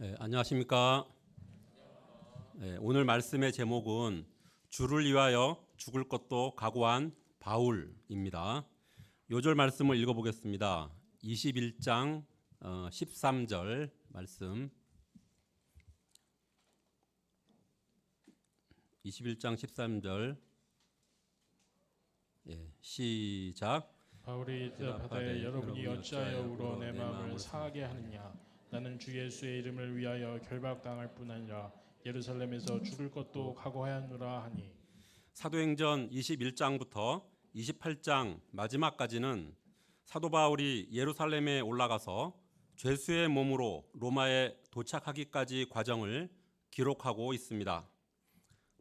안녕하십니까. 오늘 말씀의 제목은 주를 위하여 죽을 것도 각오한 바울입니다. 요절 말씀을 읽어보겠습니다. 21장 13절 말씀. 21장 13절 시작. 바울이 대답하되 여러분이 어찌하여 울어 내 마음을 상하게 하느냐. 나는 주 예수의 이름을 위하여 결박당할 뿐 아니라 예루살렘에서 죽을 것도 각오하였노라 하니. 사도행전 21장부터 28장 마지막까지는 사도 바울이 예루살렘에 올라가서 죄수의 몸으로 로마에 도착하기까지 과정을 기록하고 있습니다.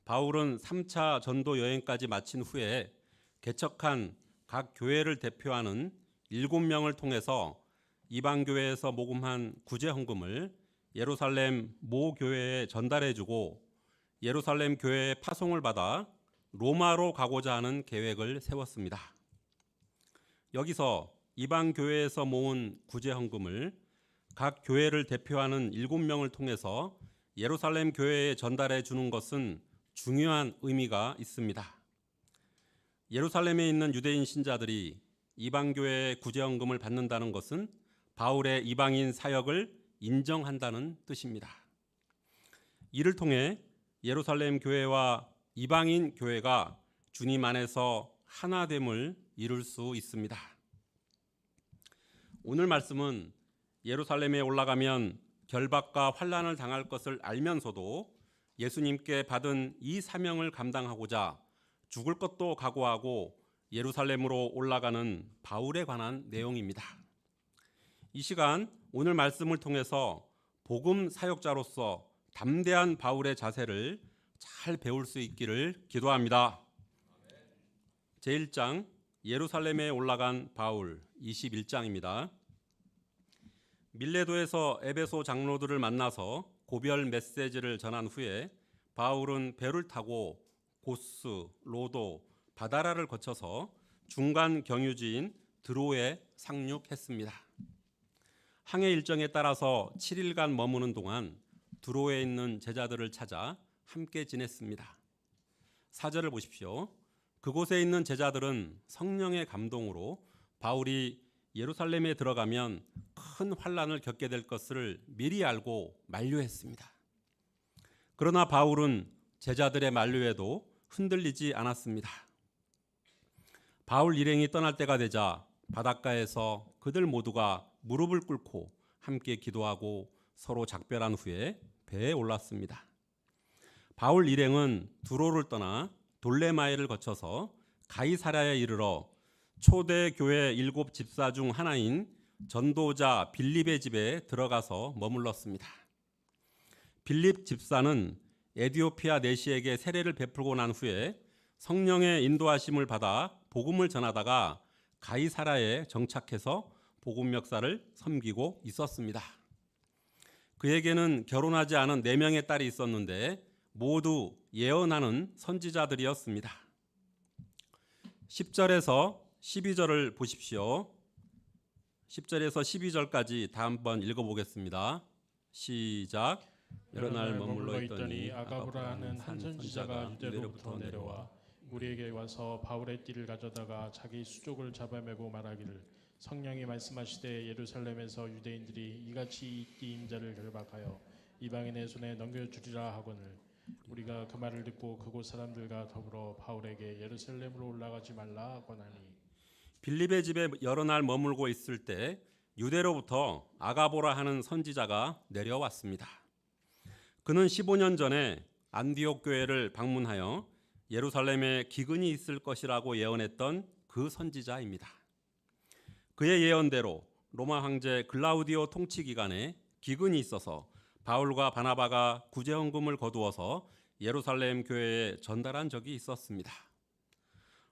바울은 3차 전도 여행까지 마친 후에 개척한 각 교회를 대표하는 7명을 통해서 이방교회에서 모금한 구제헌금을 예루살렘 모 교회에 전달해주고 예루살렘 교회의 파송을 받아 로마로 가고자 하는 계획을 세웠습니다. 여기서 이방교회에서 모은 구제헌금을 각 교회를 대표하는 7명을 통해서 예루살렘 교회에 전달해 주는 것은 중요한 의미가 있습니다. 예루살렘에 있는 유대인 신자들이 이방교회의 구제헌금을 받는다는 것은 바울의 이방인 사역을 인정한다는 뜻입니다. 이를 통해 예루살렘 교회와 이방인 교회가 주님 안에서 하나됨을 이룰 수 있습니다. 오늘 말씀은 예루살렘에 올라가면 결박과 환난을 당할 것을 알면서도 예수님께 받은 이 사명을 감당하고자 죽을 것도 각오하고 예루살렘으로 올라가는 바울에 관한 내용입니다. 이 시간 오늘 말씀을 통해서 복음 사역자로서 담대한 바울의 자세를 잘 배울 수 있기를 기도합니다. 제1장 예루살렘에 올라간 바울 21장입니다. 밀레도에서 에베소 장로들을 만나서 고별 메시지를 전한 후에 바울은 배를 타고 고스, 로도, 바다라를 거쳐서 중간 경유지인 드로에 상륙했습니다. 항해 일정에 따라서 7일간 머무는 동안 드로에 있는 제자들을 찾아 함께 지냈습니다. 4절을 보십시오. 그곳에 있는 제자들은 성령의 감동으로 바울이 예루살렘에 들어가면 큰 환난을 겪게 될 것을 미리 알고 만류했습니다. 그러나 바울은 제자들의 만류에도 흔들리지 않았습니다. 바울 일행이 떠날 때가 되자 바닷가에서 그들 모두가 무릎을 꿇고 함께 기도하고 서로 작별한 후에 배에 올랐습니다. 바울 일행은 두로를 떠나 돌레마이를 거쳐서 가이사랴에 이르러 초대 교회 7 집사 중 하나인 전도자 빌립의 집에 들어가서 머물렀습니다. 빌립 집사는 에디오피아 내시에게 세례를 베풀고 난 후에 성령의 인도하심을 받아 복음을 전하다가 가이사랴에 정착해서 복음 역사를 섬기고 있었습니다. 그에게는 결혼하지 않은 4명의 딸이 있었는데 모두 예언하는 선지자들이었습니다. 10절에서 12절을 보십시오. 10절에서 12절까지 다 한번 읽어보겠습니다. 시작. 여러 날 머물러 있더니 아가보라 하는 한 선지자가 유대로부터 내려와 우리에게 와서 바울의 띠를 가져다가 자기 수족을 잡아매고 말하기를 성령이 말씀하시되 예루살렘에서 유대인들이 이같이 이 띠 임자를 결박하여 이방인의 손에 넘겨주리라 하거늘 우리가 그 말을 듣고 그곳 사람들과 더불어 바울에게 예루살렘으로 올라가지 말라 권하니. 빌립의 집에 여러 날 머물고 있을 때 유대로부터 아가보라 하는 선지자가 내려왔습니다. 그는 15년 전에 안디옥 교회를 방문하여 예루살렘에 기근이 있을 것이라고 예언했던 그 선지자입니다. 그의 예언대로 로마 황제 글라우디오 통치 기간에 기근이 있어서 바울과 바나바가 구제헌금을 거두어서 예루살렘 교회에 전달한 적이 있었습니다.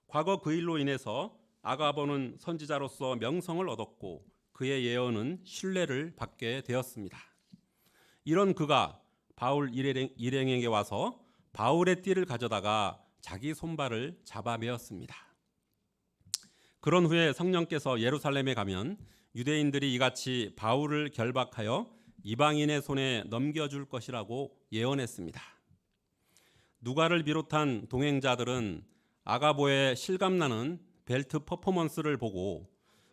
과거 그 일로 인해서 아가보는 선지자로서 명성을 얻었고 그의 예언은 신뢰를 받게 되었습니다. 이런 그가 바울 일행에게 와서 바울의 띠를 가져다가 자기 손발을 잡아매었습니다. 그런 후에 성령께서 예루살렘에 가면 유대인들이 이같이 바울을 결박하여 이방인의 손에 넘겨줄 것이라고 예언했습니다. 누가를 비롯한 동행자들은 아가보의 실감나는 벨트 퍼포먼스를 보고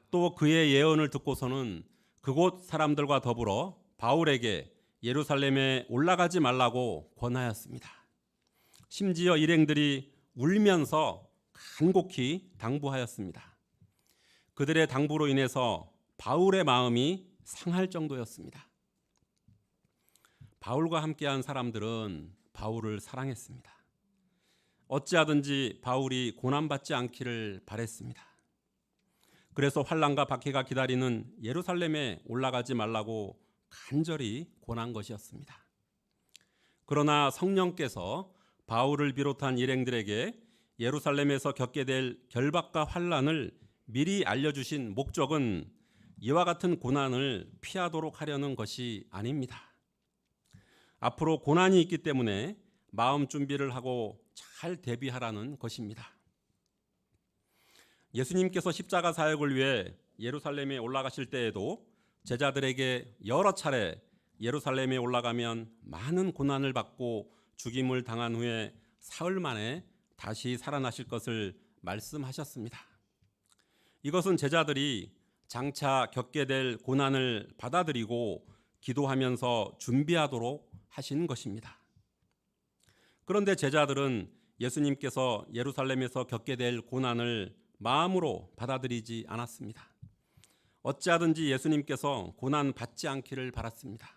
또 그의 예언을 듣고서는 그곳 사람들과 더불어 바울에게 예루살렘에 올라가지 말라고 권하였습니다. 심지어 일행들이 울면서 간곡히 당부하였습니다. 그들의 당부로 인해서 바울의 마음이 상할 정도였습니다. 바울과 함께한 사람들은 바울을 사랑했습니다. 어찌하든지 바울이 고난받지 않기를 바랬습니다. 그래서 환난과 박해가 기다리는 예루살렘에 올라가지 말라고 간절히 권한 것이었습니다. 그러나 성령께서 바울을 비롯한 일행들에게 예루살렘에서 겪게 될 결박과 환난을 미리 알려주신 목적은 이와 같은 고난을 피하도록 하려는 것이 아닙니다. 앞으로 고난이 있기 때문에 마음 준비를 하고 잘 대비하라는 것입니다. 예수님께서 십자가 사역을 위해 예루살렘에 올라가실 때에도 제자들에게 여러 차례 예루살렘에 올라가면 많은 고난을 받고 죽임을 당한 후에 사흘 만에 다시 살아나실 것을 말씀하셨습니다. 이것은 제자들이 장차 겪게 될 고난을 받아들이고 기도하면서 준비하도록 하신 것입니다. 그런데 제자들은 예수님께서 예루살렘에서 겪게 될 고난을 마음으로 받아들이지 않았습니다. 어찌하든지 예수님께서 고난 받지 않기를 바랐습니다.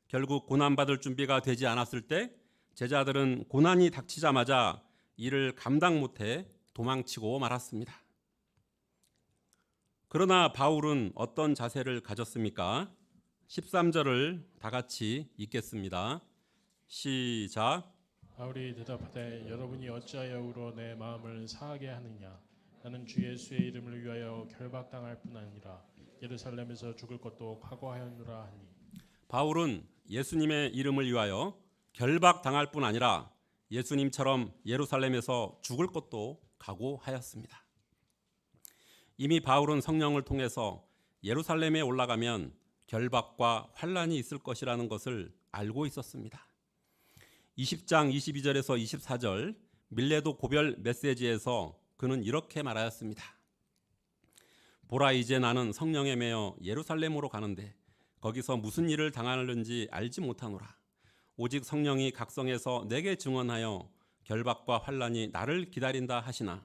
결국 고난 받을 준비가 되지 않았을 때 제자들은 고난이 닥치자마자 이를 감당 못해 도망치고 말았습니다. 그러나 바울은 어떤 자세를 가졌습니까? 13절을 다 같이 읽겠습니다. 시작. 바울이 대답하되 여러분이 어찌하여 우러 내 마음을 상하게 하느냐. 나는 주 예수의 이름을 위하여 결박당할 뿐 아니라 예루살렘에서 죽을 것도 각오하였노라 하니. 바울은 예수님의 이름을 위하여 결박당할 뿐 아니라 예수님처럼 예루살렘에서 죽을 것도 각오하였습니다. 이미 바울은 성령을 통해서 예루살렘에 올라가면 결박과 환난이 있을 것이라는 것을 알고 있었습니다. 20장 22절에서 24절 밀레도 고별 메시지에서 그는 이렇게 말하였습니다. 보라, 이제 나는 성령에 매여 예루살렘으로 가는데 거기서 무슨 일을 당하는지 알지 못하노라. 오직 성령이 각성해서 내게 증언하여 결박과 환난이 나를 기다린다 하시나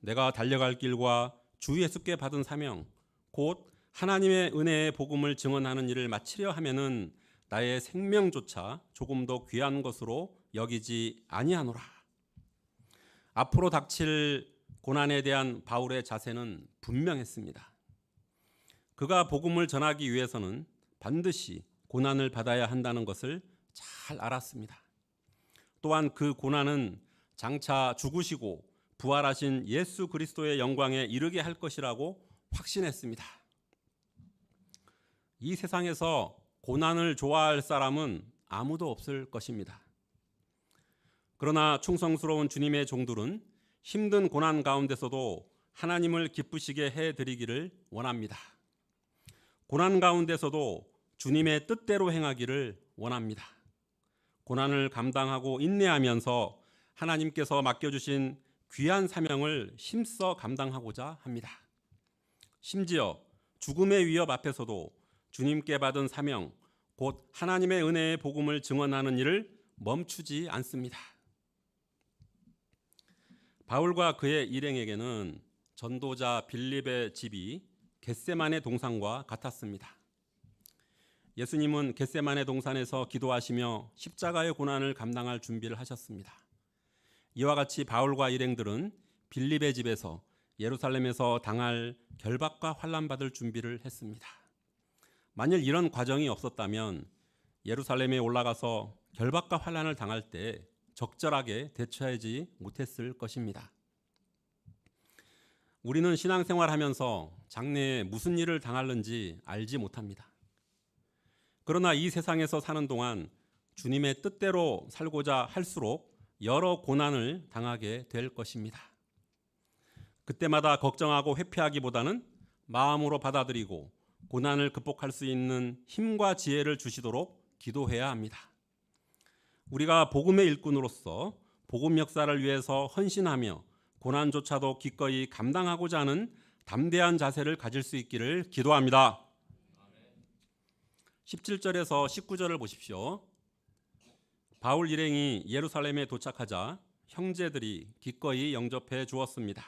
내가 달려갈 길과 주 예수께 받은 사명 곧 하나님의 은혜의 복음을 증언하는 일을 마치려 하면은 나의 생명조차 조금 더 귀한 것으로 여기지 아니하노라. 앞으로 닥칠 고난에 대한 바울의 자세는 분명했습니다. 그가 복음을 전하기 위해서는 반드시 고난을 받아야 한다는 것을 잘 알았습니다. 또한 그 고난은 장차 죽으시고 부활하신 예수 그리스도의 영광에 이르게 할 것이라고 확신했습니다. 이 세상에서 고난을 좋아할 사람은 아무도 없을 것입니다. 그러나 충성스러운 주님의 종들은 힘든 고난 가운데서도 하나님을 기쁘시게 해드리기를 원합니다. 고난 가운데서도 주님의 뜻대로 행하기를 원합니다. 고난을 감당하고 인내하면서 하나님께서 맡겨주신 귀한 사명을 힘써 감당하고자 합니다. 심지어 죽음의 위협 앞에서도 주님께 받은 사명, 곧 하나님의 은혜의 복음을 증언하는 일을 멈추지 않습니다. 바울과 그의 일행에게는 전도자 빌립의 집이 겟세마네 동산과 같았습니다. 예수님은 겟세마네 동산에서 기도하시며 십자가의 고난을 감당할 준비를 하셨습니다. 이와 같이 바울과 일행들은 빌립의 집에서 예루살렘에서 당할 결박과 환난받을 준비를 했습니다. 만일 이런 과정이 없었다면 예루살렘에 올라가서 결박과 환난을 당할 때 적절하게 대처하지 못했을 것입니다. 우리는 신앙생활하면서 장래에 무슨 일을 당할는지 알지 못합니다. 그러나 이 세상에서 사는 동안 주님의 뜻대로 살고자 할수록 여러 고난을 당하게 될 것입니다. 그때마다 걱정하고 회피하기보다는 마음으로 받아들이고 고난을 극복할 수 있는 힘과 지혜를 주시도록 기도해야 합니다. 우리가 복음의 일꾼으로서 복음 역사를 위해서 헌신하며 고난조차도 기꺼이 감당하고자 하는 담대한 자세를 가질 수 있기를 기도합니다. 17절에서 19절을 보십시오. 바울 일행이 예루살렘에 도착하자 형제들이 기꺼이 영접해 주었습니다.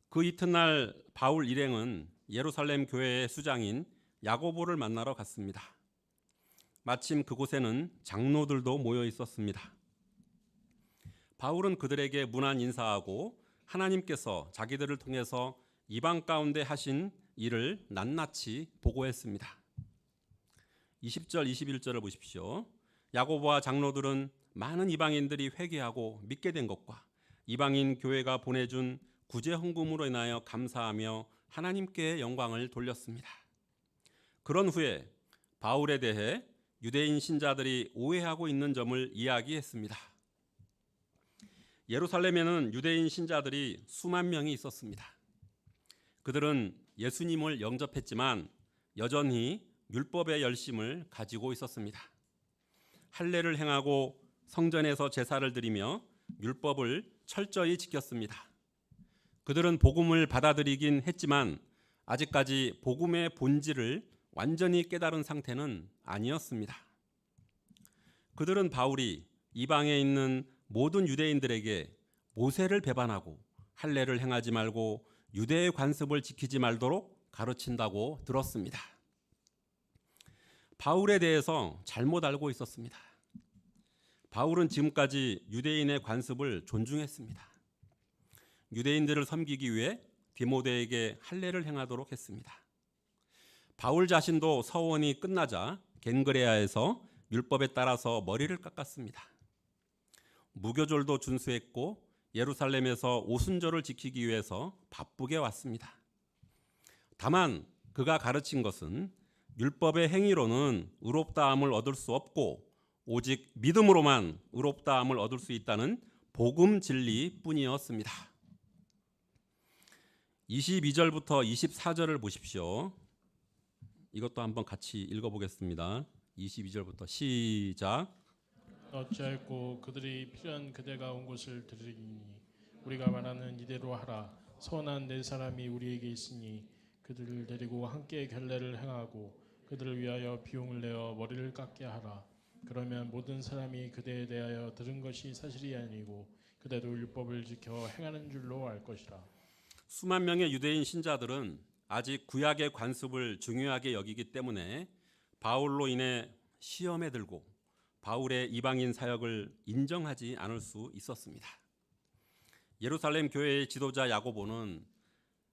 그 이튿날 바울 일행은 예루살렘 교회의 수장인 야고보를 만나러 갔습니다. 마침 그곳에는 장로들도 모여 있었습니다. 바울은 그들에게 문안 인사하고 하나님께서 자기들을 통해서 이방 가운데 하신 일을 낱낱이 보고했습니다. 20절, 21절을 보십시오. 야고보와 장로들은 많은 이방인들이 회개하고 믿게 된 것과 이방인 교회가 보내준 구제 헌금으로 인하여 감사하며 하나님께 영광을 돌렸습니다. 그런 후에 바울에 대해 유대인 신자들이 오해하고 있는 점을 이야기했습니다. 예루살렘에는 유대인 신자들이 수만 명이 있었습니다. 그들은 예수님을 영접했지만 여전히 율법의 열심을 가지고 있었습니다. 할례를 행하고 성전에서 제사를 드리며 율법을 철저히 지켰습니다. 그들은 복음을 받아들이긴 했지만 아직까지 복음의 본질을 완전히 깨달은 상태는 아니었습니다. 그들은 바울이 이방에 있는 모든 유대인들에게 모세를 배반하고 할례를 행하지 말고 유대의 관습을 지키지 말도록 가르친다고 들었습니다. 바울에 대해서 잘못 알고 있었습니다. 바울은 지금까지 유대인의 관습을 존중했습니다. 유대인들을 섬기기 위해 디모데에게 할례를 행하도록 했습니다. 바울 자신도 서원이 끝나자 겐그레아에서 율법에 따라서 머리를 깎았습니다. 무교절도 준수했고 예루살렘에서 오순절을 지키기 위해서 바쁘게 왔습니다. 다만 그가 가르친 것은 율법의 행위로는 의롭다함을 얻을 수 없고 오직 믿음으로만 의롭다함을 얻을 수 있다는 복음 진리뿐이었습니다. 22절부터 24절을 보십시오. 이것도 한번 같이 읽어보겠습니다. 22절부터 시작. 어찌하였고 그들이 필요한 그대가 온 곳을 들으니 우리가 말하는 이대로 하라. 선한 네 사람이 우리에게 있으니 그들을 데리고 함께 결례를 행하고 그들을 위하여 비용을 내어 머리를 깎게 하라. 그러면 모든 사람이 그대에 대하여 들은 것이 사실이 아니고 그대도 율법을 지켜 행하는 줄로 알 것이라. 수만 명의 유대인 신자들은 아직 구약의 관습을 중요하게 여기기 때문에 바울로 인해 시험에 들고 바울의 이방인 사역을 인정하지 않을 수 있었습니다. 예루살렘 교회의 지도자 야고보는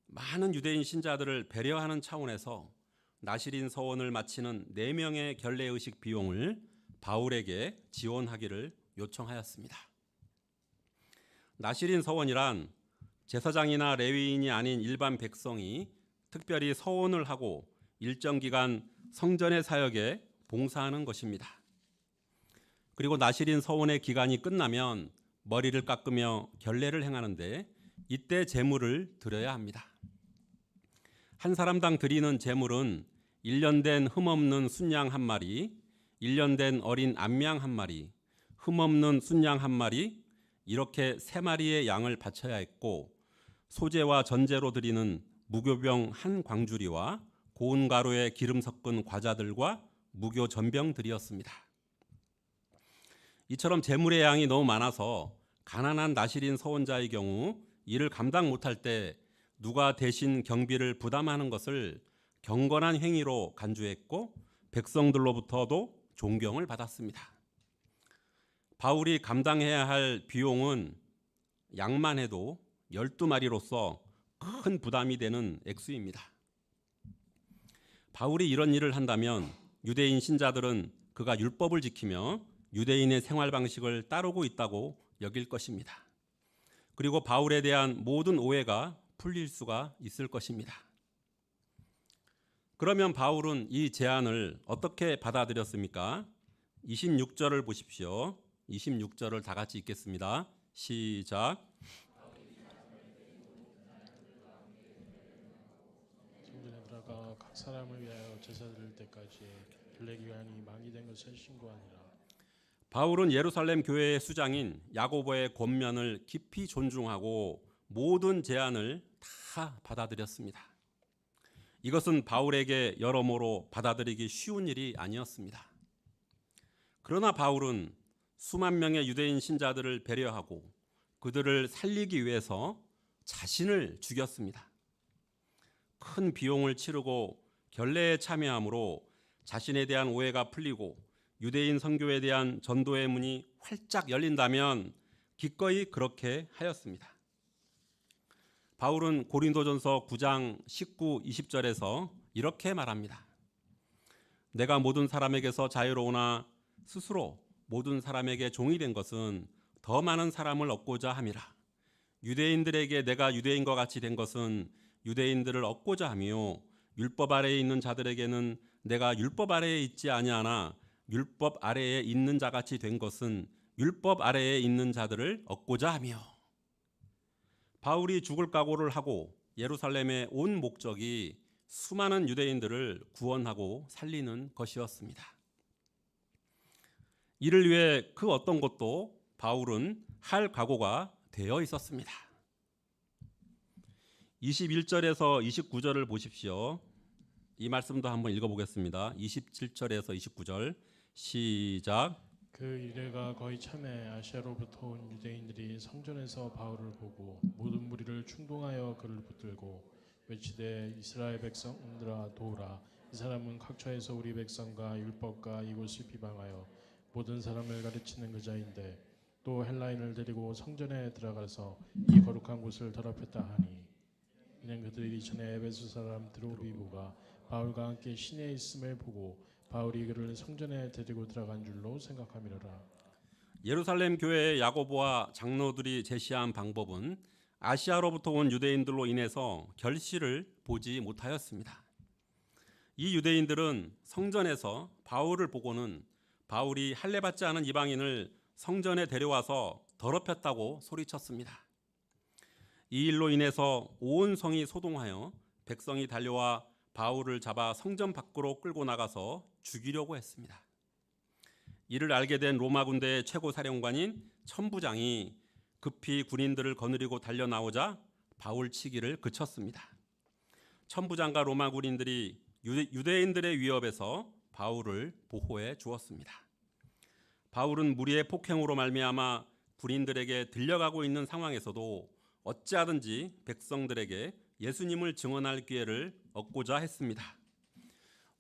많은 유대인 신자들을 배려하는 차원에서 나실인 서원을 마치는 4명의 결례의식 비용을 바울에게 지원하기를 요청하였습니다. 나실인 서원이란 제사장이나 레위인이 아닌 일반 백성이 특별히 서원을 하고 일정 기간 성전의 사역에 봉사하는 것입니다. 그리고 나실인 서원의 기간이 끝나면 머리를 깎으며 결례를 행하는데 이때 제물을 드려야 합니다. 한 사람당 드리는 제물은 1년 된 흠없는 순양 1마리, 1년 된 어린 암양 1마리, 흠없는 순양 1마리, 이렇게 3마리의 양을 바쳐야 했고 소제와 전제로 드리는 무교병 1광주리와 고운 가루에 기름 섞은 과자들과 무교 전병들이었습니다. 이처럼 제물의 양이 너무 많아서 가난한 나실인 서원자의 경우 이를 감당 못할 때 누가 대신 경비를 부담하는 것을 경건한 행위로 간주했고 백성들로부터도 존경을 받았습니다. 바울이 감당해야 할 비용은 양만 해도 12마리로서 큰 부담이 되는 액수입니다. 바울이 이런 일을 한다면 유대인 신자들은 그가 율법을 지키며 유대인의 생활 방식을 따르고 있다고 여길 것입니다. 그리고 바울에 대한 모든 오해가 풀릴 수가 있을 것입니다. 그러면 바울은 이 제안을 어떻게 받아들였습니까? 26절을 보십시오. 26절을 다 같이 읽겠습니다. 시작. 사람을 위하여 제사 드릴 때까지 결례기간이 만기된 것을 신고하니라. 바울은 예루살렘 교회의 수장인 야고보의 권면을 깊이 존중하고 모든 제안을 다 받아들였습니다. 이것은 바울에게 여러모로 받아들이기 쉬운 일이 아니었습니다. 그러나 바울은 수만 명의 유대인 신자들을 배려하고 그들을 살리기 위해서 자신을 죽였습니다. 큰 비용을 치르고 결례에 참여함으로 자신에 대한 오해가 풀리고 유대인 선교에 대한 전도의 문이 활짝 열린다면 기꺼이 그렇게 하였습니다. 바울은 고린도전서 9장 19, 20절에서 이렇게 말합니다. 내가 모든 사람에게서 자유로우나 스스로 모든 사람에게 종이 된 것은 더 많은 사람을 얻고자 함이라. 유대인들에게 내가 유대인과 같이 된 것은 유대인들을 얻고자 하며 율법 아래에 있는 자들에게는 내가 율법 아래에 있지 아니하나 율법 아래에 있는 자같이 된 것은 율법 아래에 있는 자들을 얻고자 하며. 바울이 죽을 각오를 하고 예루살렘에 온 목적이 수많은 유대인들을 구원하고 살리는 것이었습니다. 이를 위해 그 어떤 것도 바울은 할 각오가 되어 있었습니다. 21절에서 29절을 보십시오. 이 말씀도 한번 읽어보겠습니다. 27절에서 29절 시작. 그 이래가 거의 참에 아시아로부터 온 유대인들이 성전에서 바울을 보고 모든 무리를 충동하여 그를 붙들고 외치되 이스라엘 백성들아 도우라. 이 사람은 각처에서 우리 백성과 율법과 이곳을 비방하여 모든 사람을 가르치는 그자인데 또 헬라인을 데리고 성전에 들어가서 이 거룩한 곳을 더럽혔다 하니 이는 그들이 전에 에베소 사람 드로비고가 바울과 함께 시내에 있음을 보고 바울이 그를 성전에 데리고 들어간 줄로 생각함이로라. 예루살렘 교회의 야고보와 장로들이 제시한 방법은 아시아로부터 온 유대인들로 인해서 결실을 보지 못하였습니다. 이 유대인들은 성전에서 바울을 보고는 바울이 할례받지 않은 이방인을 성전에 데려와서 더럽혔다고 소리쳤습니다. 이 일로 인해서 온 성이 소동하여 백성이 달려와 바울을 잡아 성전 밖으로 끌고 나가서 죽이려고 했습니다. 이를 알게 된 로마 군대의 최고 사령관인 천부장이 급히 군인들을 거느리고 달려나오자 바울 치기를 그쳤습니다. 천부장과 로마 군인들이 유대인들의 위협에서 바울을 보호해 주었습니다. 바울은 무리의 폭행으로 말미암아 군인들에게 들려가고 있는 상황에서도 어찌하든지 백성들에게 예수님을 증언할 기회를 얻고자 했습니다.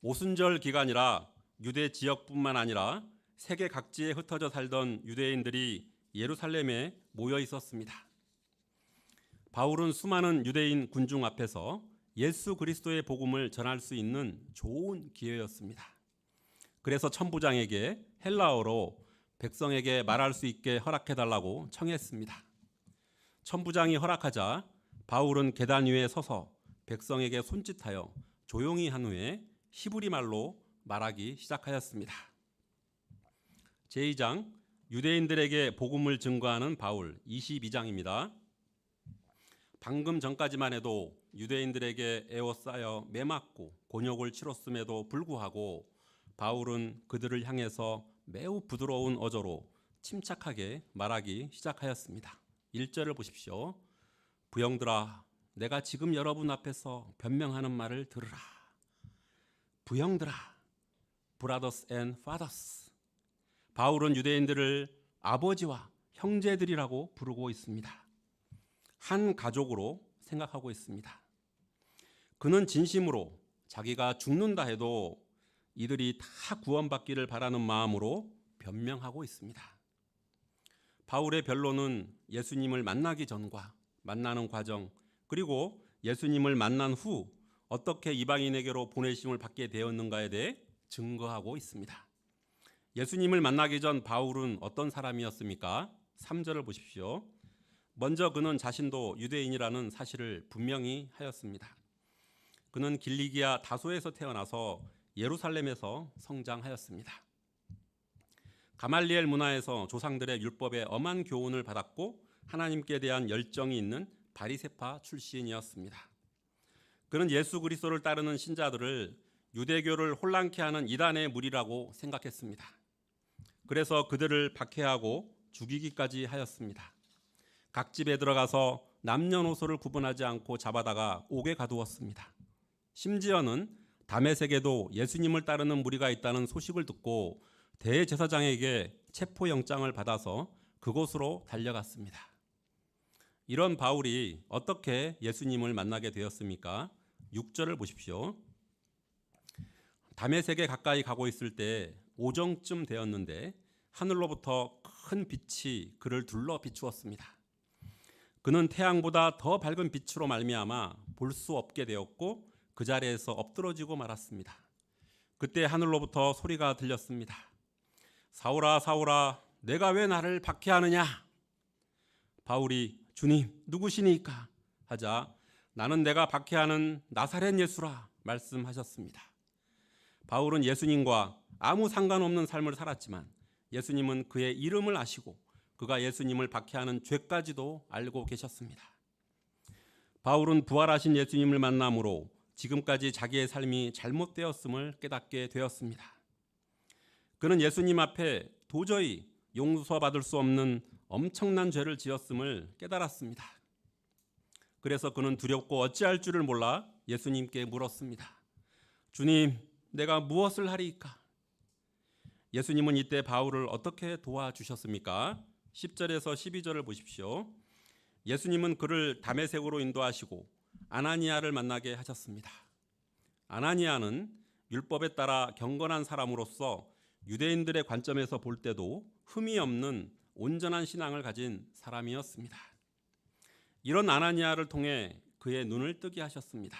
오순절 기간이라 유대 지역뿐만 아니라 세계 각지에 흩어져 살던 유대인들이 예루살렘에 모여 있었습니다. 바울은 수많은 유대인 군중 앞에서 예수 그리스도의 복음을 전할 수 있는 좋은 기회였습니다. 그래서 천부장에게 헬라어로 백성에게 말할 수 있게 허락해달라고 청했습니다. 천부장이 허락하자 바울은 계단 위에 서서 백성에게 손짓하여 조용히 한 후에 히브리 말로 말하기 시작하였습니다. 제2장 유대인들에게 복음을 증거하는 바울 22장입니다. 방금 전까지만 해도 유대인들에게 에워싸여 매맞고 곤욕을 치렀음에도 불구하고 바울은 그들을 향해서 매우 부드러운 어조로 침착하게 말하기 시작하였습니다. 1절을 보십시오. 부형들아, 내가 지금 여러분 앞에서 변명하는 말을 들으라. 부형들아, brothers and fathers. 바울은 유대인들을 아버지와 형제들이라고 부르고 있습니다. 한 가족으로 생각하고 있습니다. 그는 진심으로 자기가 죽는다 해도 이들이 다 구원받기를 바라는 마음으로 변명하고 있습니다. 바울의 변론은 예수님을 만나기 전과 만나는 과정, 그리고 예수님을 만난 후 어떻게 이방인에게로 보내심을 받게 되었는가에 대해 증거하고 있습니다. 예수님을 만나기 전 바울은 어떤 사람이었습니까? 3절을 보십시오. 먼저 그는 자신도 유대인이라는 사실을 분명히 하였습니다. 그는 길리기아 다소에서 태어나서 예루살렘에서 성장하였습니다. 가말리엘 문화에서 조상들의 율법에 엄한 교훈을 받았고 하나님께 대한 열정이 있는 바리새파 출신이었습니다. 그는 예수 그리스도를 따르는 신자들을 유대교를 혼란케 하는 이단의 무리라고 생각했습니다. 그래서 그들을 박해하고 죽이기까지 하였습니다. 각 집에 들어가서 남녀노소를 구분하지 않고 잡아다가 옥에 가두었습니다. 심지어는 다메섹에도 예수님을 따르는 무리가 있다는 소식을 듣고 대제사장에게 체포영장을 받아서 그곳으로 달려갔습니다. 이런 바울이 어떻게 예수님을 만나게 되었습니까? 6절을 보십시오. 다메섹에 가까이 가고 있을 때 오정쯤 되었는데 하늘로부터 큰 빛이 그를 둘러 비추었습니다. 그는 태양보다 더 밝은 빛으로 말미암아 볼 수 없게 되었고 그 자리에서 엎드러지고 말았습니다. 그때 하늘로부터 소리가 들렸습니다. 사울아 사울아 내가 왜 나를 박해하느냐? 바울이 주님 누구시니까 하자 나는 내가 박해하는 나사렛 예수라 말씀하셨습니다. 바울은 예수님과 아무 상관없는 삶을 살았지만 예수님은 그의 이름을 아시고 그가 예수님을 박해하는 죄까지도 알고 계셨습니다. 바울은 부활하신 예수님을 만남으로 지금까지 자기의 삶이 잘못되었음을 깨닫게 되었습니다. 그는 예수님 앞에 도저히 용서받을 수 없는 엄청난 죄를 지었음을 깨달았습니다. 그래서 그는 두렵고 어찌할 줄을 몰라 예수님께 물었습니다. 주님, 내가 무엇을 하리이까? 예수님은 이때 바울을 어떻게 도와주셨습니까? 10절에서 12절을 보십시오. 예수님은 그를 다메섹으로 인도하시고 아나니아를 만나게 하셨습니다. 아나니아는 율법에 따라 경건한 사람으로서 유대인들의 관점에서 볼 때도 흠이 없는 온전한 신앙을 가진 사람이었습니다. 이런 아나니아를 통해 그의 눈을 뜨게 하셨습니다.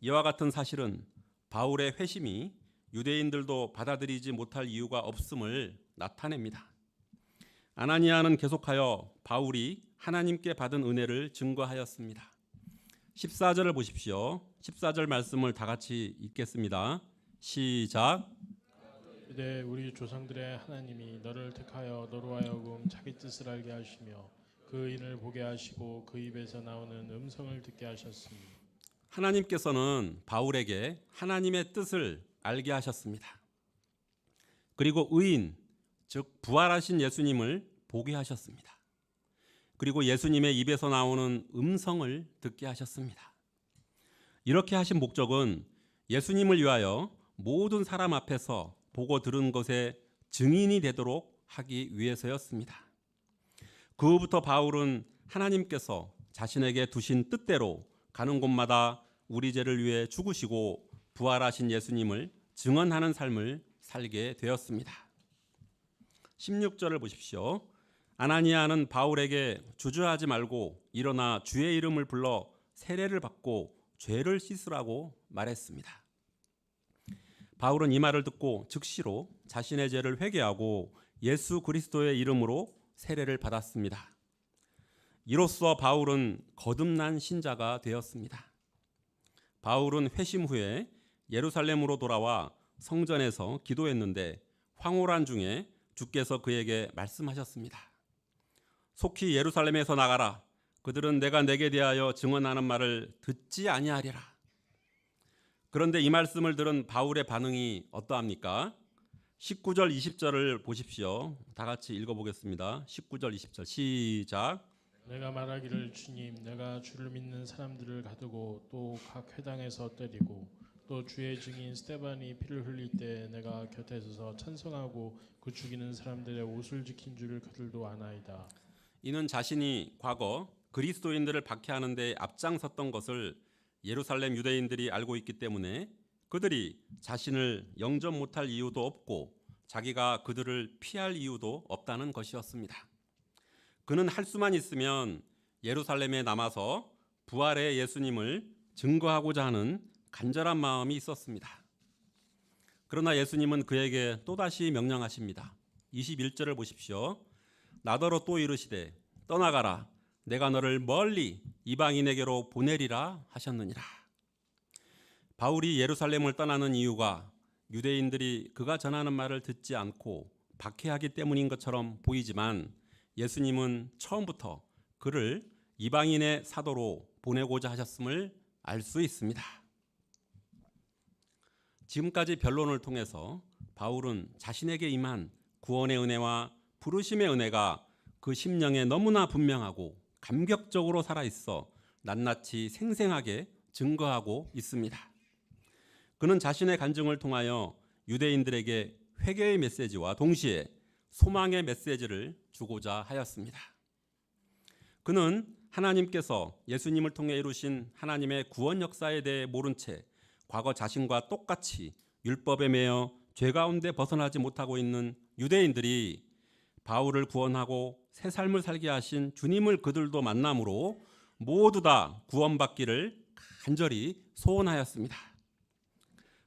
이와 같은 사실은 바울의 회심이 유대인들도 받아들이지 못할 이유가 없음을 나타냅니다. 아나니아는 계속하여 바울이 하나님께 받은 은혜를 증거하였습니다. 14절을 보십시오. 14절 말씀을 다 같이 읽겠습니다. 시작. 이제 우리 조상들의 하나님이 너를 택하여 너로 하여금 자기 뜻을 알게 하시며 그 인을 보게 하시고 그 입에서 나오는 음성을 듣게 하셨으니 하나님께서는 바울에게 하나님의 뜻을 알게 하셨습니다. 그리고 의인, 즉 부활하신 예수님을 보게 하셨습니다. 그리고 예수님의 입에서 나오는 음성을 듣게 하셨습니다. 이렇게 하신 목적은 예수님을 위하여 모든 사람 앞에서 보고 들은 것의 증인이 되도록 하기 위해서였습니다. 그 후부터 바울은 하나님께서 자신에게 두신 뜻대로 가는 곳마다 우리 죄를 위해 죽으시고 부활하신 예수님을 증언하는 삶을 살게 되었습니다. 16절을 보십시오. 아나니아는 바울에게 주저하지 말고 일어나 주의 이름을 불러 세례를 받고 죄를 씻으라고 말했습니다. 바울은 이 말을 듣고 즉시로 자신의 죄를 회개하고 예수 그리스도의 이름으로 세례를 받았습니다. 이로써 바울은 거듭난 신자가 되었습니다. 바울은 회심 후에 예루살렘으로 돌아와 성전에서 기도했는데 황홀한 중에 주께서 그에게 말씀하셨습니다. 속히 예루살렘에서 나가라. 그들은 내가 내게 대하여 증언하는 말을 듣지 아니하리라. 그런데 이 말씀을 들은 바울의 반응이 어떠합니까? 19절 20절을 보십시오. 다 같이 읽어보겠습니다. 19절 20절 시작. 내가 말하기를 주님 내가 주를 믿는 사람들을 가두고 또 각 회당에서 때리고 또 주의 증인 스데반이 피를 흘릴 때 내가 곁에 서서 찬송하고 그 죽이는 사람들의 옷을 지킨 줄을 그들도 아나이다. 이는 자신이 과거 그리스도인들을 박해하는 데 앞장섰던 것을 예루살렘 유대인들이 알고 있기 때문에 그들이 자신을 영접 못할 이유도 없고 자기가 그들을 피할 이유도 없다는 것이었습니다. 그는 할 수만 있으면 예루살렘에 남아서 부활의 예수님을 증거하고자 하는 간절한 마음이 있었습니다. 그러나 예수님은 그에게 또다시 명령하십니다. 21절을 보십시오. 나더러 또 이르시되 떠나가라. 내가 너를 멀리 이방인에게로 보내리라 하셨느니라. 바울이 예루살렘을 떠나는 이유가 유대인들이 그가 전하는 말을 듣지 않고 박해하기 때문인 것처럼 보이지만 예수님은 처음부터 그를 이방인의 사도로 보내고자 하셨음을 알 수 있습니다. 지금까지 변론을 통해서 바울은 자신에게 임한 구원의 은혜와 부르심의 은혜가 그 심령에 너무나 분명하고 감격적으로 살아있어 낱낱이 생생하게 증거하고 있습니다. 그는 자신의 간증을 통하여 유대인들에게 회개의 메시지와 동시에 소망의 메시지를 주고자 하였습니다. 그는 하나님께서 예수님을 통해 이루신 하나님의 구원 역사에 대해 모른 채 과거 자신과 똑같이 율법에 매여 죄 가운데 벗어나지 못하고 있는 유대인들이 바울을 구원하고 새 삶을 살게 하신 주님을 그들도 만남으로 모두 다 구원받기를 간절히 소원하였습니다.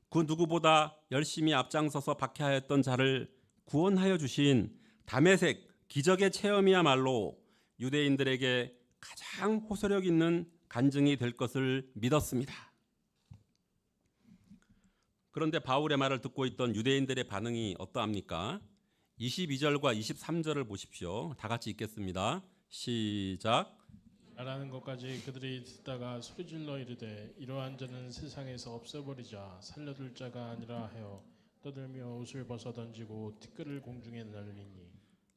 그 누구보다 열심히 앞장서서 박해하였던 자를 구원하여 주신 다메섹 기적의 체험이야말로 유대인들에게 가장 호소력 있는 간증이 될 것을 믿었습니다. 그런데 바울의 말을 듣고 있던 유대인들의 반응이 어떠합니까? 22절과 23절을 보십시오. 다 같이 읽겠습니다. 시작. 말하는 것까지 그들이 듣다가 소리질러 이르되 이러한 자는 세상에서 없애버리자 살려둘 자가 아니라 하여 떠들며 옷을 벗어 던지고 티끌을 공중에 날리니.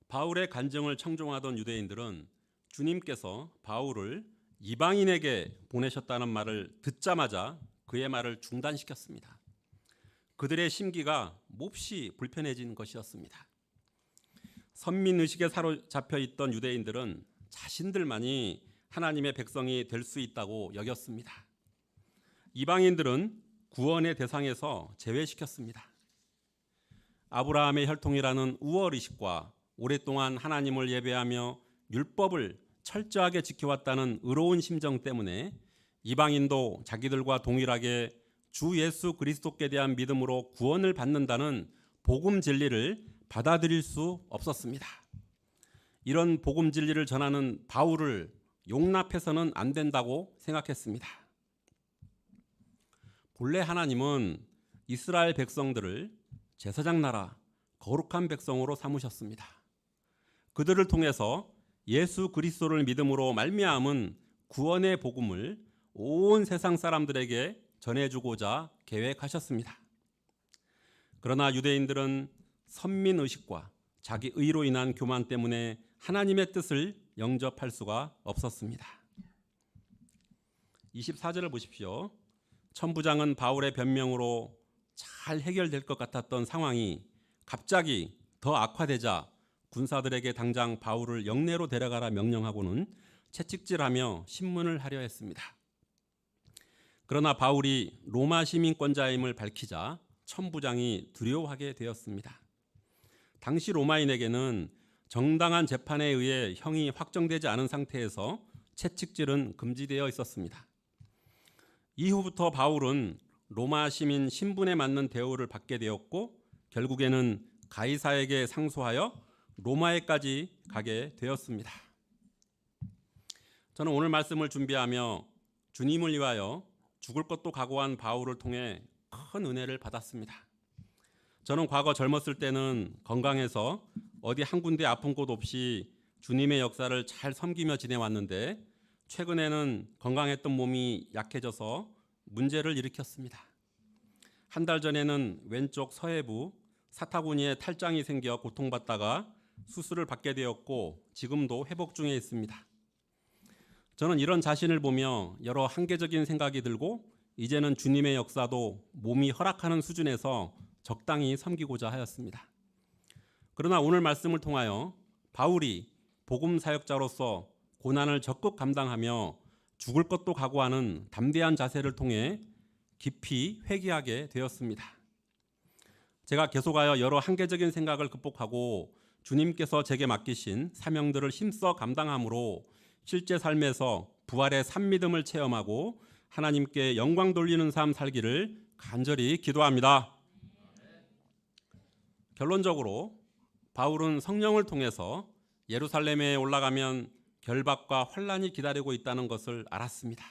바울의 간증을 청종하던 유대인들은 주님께서 바울을 이방인에게 보내셨다는 말을 듣자마자 그의 말을 중단시켰습니다. 그들의 심기가 몹시 불편해진 것이었습니다. 선민의식에 사로잡혀 있던 유대인들은 자신들만이 하나님의 백성이 될 수 있다고 여겼습니다. 이방인들은 구원의 대상에서 제외시켰습니다. 아브라함의 혈통이라는 우월의식과 오랫동안 하나님을 예배하며 율법을 철저하게 지켜왔다는 의로운 심정 때문에 이방인도 자기들과 동일하게 주 예수 그리스도께 대한 믿음으로 구원을 받는다는 복음 진리를 받아들일 수 없었습니다. 이런 복음 진리를 전하는 바울을 용납해서는 안 된다고 생각했습니다. 본래 하나님은 이스라엘 백성들을 제사장 나라, 거룩한 백성으로 삼으셨습니다. 그들을 통해서 예수 그리스도를 믿음으로 말미암은 구원의 복음을 온 세상 사람들에게 전해주고자 계획하셨습니다. 그러나 유대인들은 선민의식과 자기 의로 인한 교만 때문에 하나님의 뜻을 영접할 수가 없었습니다. 24절을 보십시오. 천부장은 바울의 변명으로 잘 해결될 것 같았던 상황이 갑자기 더 악화되자 군사들에게 당장 바울을 영내로 데려가라 명령하고는 채찍질하며 신문을 하려 했습니다. 그러나 바울이 로마 시민권자임을 밝히자 천부장이 두려워하게 되었습니다. 당시 로마인에게는 정당한 재판에 의해 형이 확정되지 않은 상태에서 채찍질은 금지되어 있었습니다. 이후부터 바울은 로마 시민 신분에 맞는 대우를 받게 되었고 결국에는 가이사에게 상소하여 로마에까지 가게 되었습니다. 저는 오늘 말씀을 준비하며 주님을 위하여 죽을 것도 각오한 바울을 통해 큰 은혜를 받았습니다. 저는 과거 젊었을 때는 건강해서 어디 한 군데 아픈 곳 없이 주님의 역사를 잘 섬기며 지내왔는데 최근에는 건강했던 몸이 약해져서 문제를 일으켰습니다. 한 달 전에는 왼쪽 서해부 사타구니에 탈장이 생겨 고통받다가 수술을 받게 되었고 지금도 회복 중에 있습니다. 저는 이런 자신을 보며 여러 한계적인 생각이 들고 이제는 주님의 역사도 몸이 허락하는 수준에서 적당히 섬기고자 하였습니다. 그러나 오늘 말씀을 통하여 바울이 복음 사역자로서 고난을 적극 감당하며 죽을 것도 각오하는 담대한 자세를 통해 깊이 회개하게 되었습니다. 제가 계속하여 여러 한계적인 생각을 극복하고 주님께서 제게 맡기신 사명들을 힘써 감당함으로 실제 삶에서 부활의 산믿음을 체험하고 하나님께 영광 돌리는 삶 살기를 간절히 기도합니다. 결론적으로 바울은 성령을 통해서 예루살렘에 올라가면 결박과 환난이 기다리고 있다는 것을 알았습니다.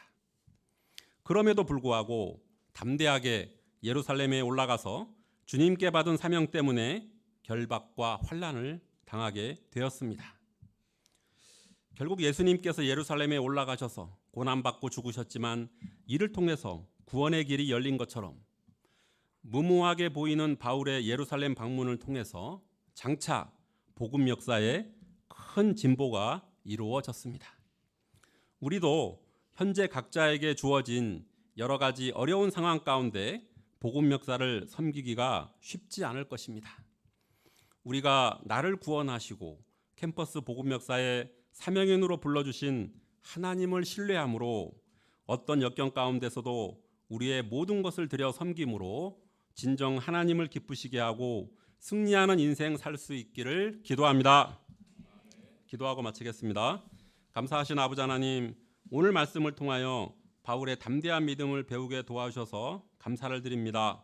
그럼에도 불구하고 담대하게 예루살렘에 올라가서 주님께 받은 사명 때문에 결박과 환난을 당하게 되었습니다. 결국 예수님께서 예루살렘에 올라가셔서 고난받고 죽으셨지만 이를 통해서 구원의 길이 열린 것처럼 무모하게 보이는 바울의 예루살렘 방문을 통해서 장차 복음 역사에 큰 진보가 이루어졌습니다. 우리도 현재 각자에게 주어진 여러 가지 어려운 상황 가운데 복음 역사를 섬기기가 쉽지 않을 것입니다. 우리가 나를 구원하시고 캠퍼스 복음 역사의 사명인으로 불러주신 하나님을 신뢰함으로 어떤 역경 가운데서도 우리의 모든 것을 들여 섬김으로 진정 하나님을 기쁘시게 하고 승리하는 인생 살 수 있기를 기도합니다. 기도하고 마치겠습니다. 감사하신 아버지 하나님, 오늘 말씀을 통하여 바울의 담대한 믿음을 배우게 도와주셔서 감사를 드립니다.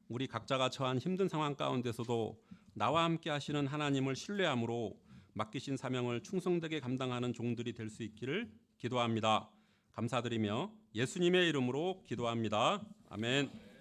우리 각자가 처한 힘든 상황 가운데서도 나와 함께 하시는 하나님을 신뢰함으로 맡기신 사명을 충성되게 감당하는 종들이 될 수 있기를 기도합니다. 감사드리며 예수님의 이름으로 기도합니다. 아멘.